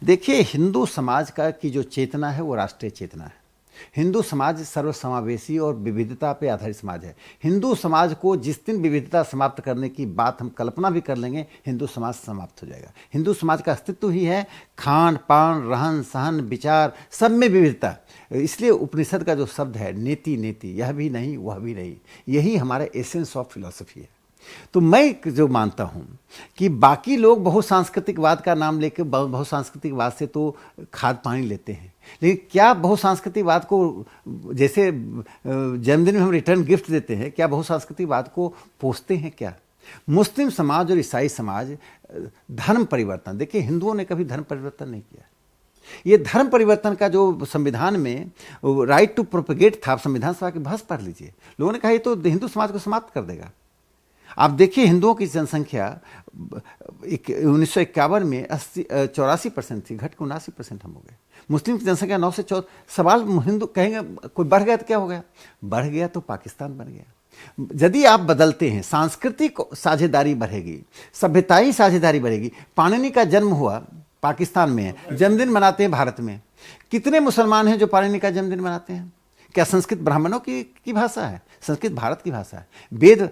देखिए हिंदू समाज का की जो चेतना है वो राष्ट्रीय चेतना है। हिंदू समाज सर्वसमावेशी और विविधता पे आधारित समाज है। हिंदू समाज को जिस दिन विविधता समाप्त करने की बात हम कल्पना भी कर लेंगे, हिंदू समाज समाप्त हो जाएगा। हिंदू समाज का अस्तित्व ही है खान पान, रहन सहन, विचार, सब में विविधता। इसलिए उपनिषद का जो शब्द है नेति नेति, यह भी नहीं वह भी नहीं, यही हमारा एसेंस ऑफ फिलॉसफी है। तो मैं जो मानता हूँ कि बाकी लोग बहुसांस्कृतिकवाद का नाम लेकर बहुसांस्कृतिकवाद से तो खाद पानी लेते हैं, लेकिन क्या बहुसांस्कृतिकवाद को, जैसे जन्मदिन में हम रिटर्न गिफ्ट देते हैं, क्या बहुसांस्कृतिकवाद को पोसते हैं? क्या मुस्लिम समाज और ईसाई समाज धर्म परिवर्तन, देखिए हिंदुओं ने कभी धर्म परिवर्तन नहीं किया। ये धर्म परिवर्तन का जो संविधान में राइट टू प्रोपेगेट था, आप संविधान सभा की बहस पढ़ लीजिए, लोगों ने कहा ये तो हिंदू समाज को समाप्त कर देगा। आप देखिए हिंदुओं की जनसंख्या 1951 में 84% थी, घट के 79% हम हो गए। मुस्लिम की जनसंख्या 9 से 14। सवाल हिंदू कहेंगे कोई बढ़ गया तो क्या हो गया? बढ़ गया तो पाकिस्तान बन गया। यदि आप बदलते हैं, सांस्कृतिक साझेदारी बढ़ेगी, सभ्यताई साझेदारी बढ़ेगी। पाणिनि का जन्म हुआ पाकिस्तान में है, जन्मदिन मनाते हैं भारत में। कितने मुसलमान हैं जो पाणिनि का जन्मदिन मनाते हैं? क्या संस्कृत ब्राह्मणों की भाषा है? संस्कृत भारत की भाषा है। वेद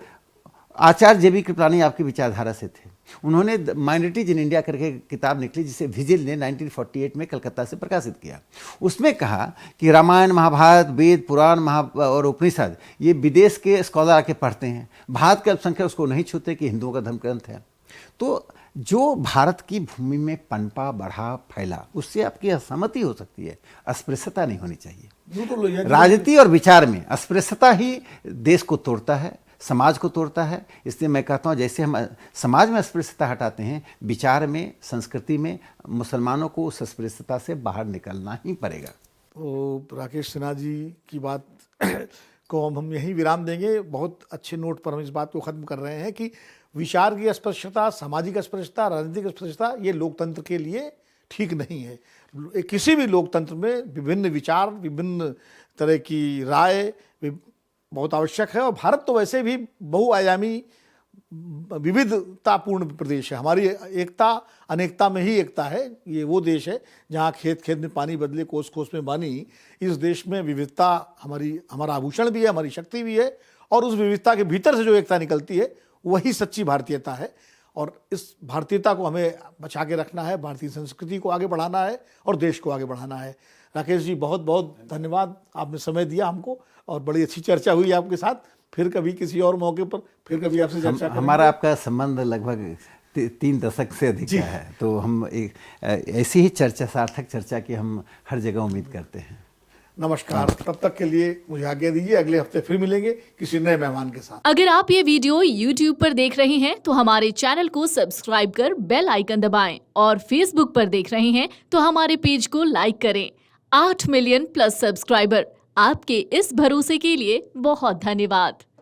आचार्य जेबी कृपलानी आपकी विचारधारा से थे। उन्होंने माइनॉरिटीज इन इंडिया करके किताब निकली जिसे विजिल ने 1948 में कलकत्ता से प्रकाशित किया। उसमें कहा कि रामायण, महाभारत, वेद, पुराण, और उपनिषद ये विदेश के स्कॉलर आके पढ़ते हैं, भारत के अल्पसंख्यक उसको नहीं छूते कि हिंदुओं का धर्म ग्रंथ है। तो जो भारत की भूमि में पनपा, बढ़ा, फैला, उससे आपकी असहमति हो सकती है, अस्पृश्यता नहीं होनी चाहिए। राजनीति और विचार में अस्पृश्यता ही देश को तोड़ता है, समाज को तोड़ता है। इसलिए मैं कहता हूँ जैसे हम समाज में अस्पृश्यता हटाते हैं, विचार में, संस्कृति में मुसलमानों को उस अस्पृश्यता से बाहर निकलना ही पड़ेगा। तो राकेश सिन्हा जी की बात को हम यहीं विराम देंगे। बहुत अच्छे नोट पर हम इस बात को ख़त्म कर रहे हैं कि विचार की अस्पृश्यता, सामाजिक अस्पृश्यता, राजनीतिक अस्पृश्यता ये लोकतंत्र के लिए ठीक नहीं है। किसी भी लोकतंत्र में विभिन्न विचार, विभिन्न तरह की राय बहुत आवश्यक है। और भारत तो वैसे भी बहुआयामी विविधतापूर्ण प्रदेश है। हमारी एकता अनेकता में ही एकता है। ये वो देश है जहाँ खेत खेत में पानी बदले, कोस कोस में बानी। इस देश में विविधता हमारा आभूषण भी है, हमारी शक्ति भी है। और उस विविधता के भीतर से जो एकता निकलती है वही सच्ची भारतीयता है। और इस भारतीयता को हमें बचा के रखना है, भारतीय संस्कृति को आगे बढ़ाना है और देश को आगे बढ़ाना है। राकेश जी, बहुत बहुत धन्यवाद, आपने समय दिया हमको और बड़ी अच्छी चर्चा हुई आपके साथ। फिर कभी किसी और मौके पर फिर कभी आपसे चर्चा करेंगे। हमारा आपका संबंध लगभग 3 दशक से अधिक का है, तो हम एक ऐसी ही चर्चा, सार्थक चर्चा की हम हर जगह उम्मीद करते हैं। नमस्कार। तब तक के लिए मुझे आज्ञा दीजिए। अगले हफ्ते फिर मिलेंगे किसी नए मेहमान के साथ। अगर आप ये वीडियो YouTube पर देख रहे हैं तो हमारे चैनल को सब्सक्राइब कर बेल आइकन दबाएं, और Facebook पर देख रहे हैं तो हमारे पेज को लाइक करें। 8 मिलियन प्लस सब्सक्राइबर, आपके इस भरोसे के लिए बहुत धन्यवाद।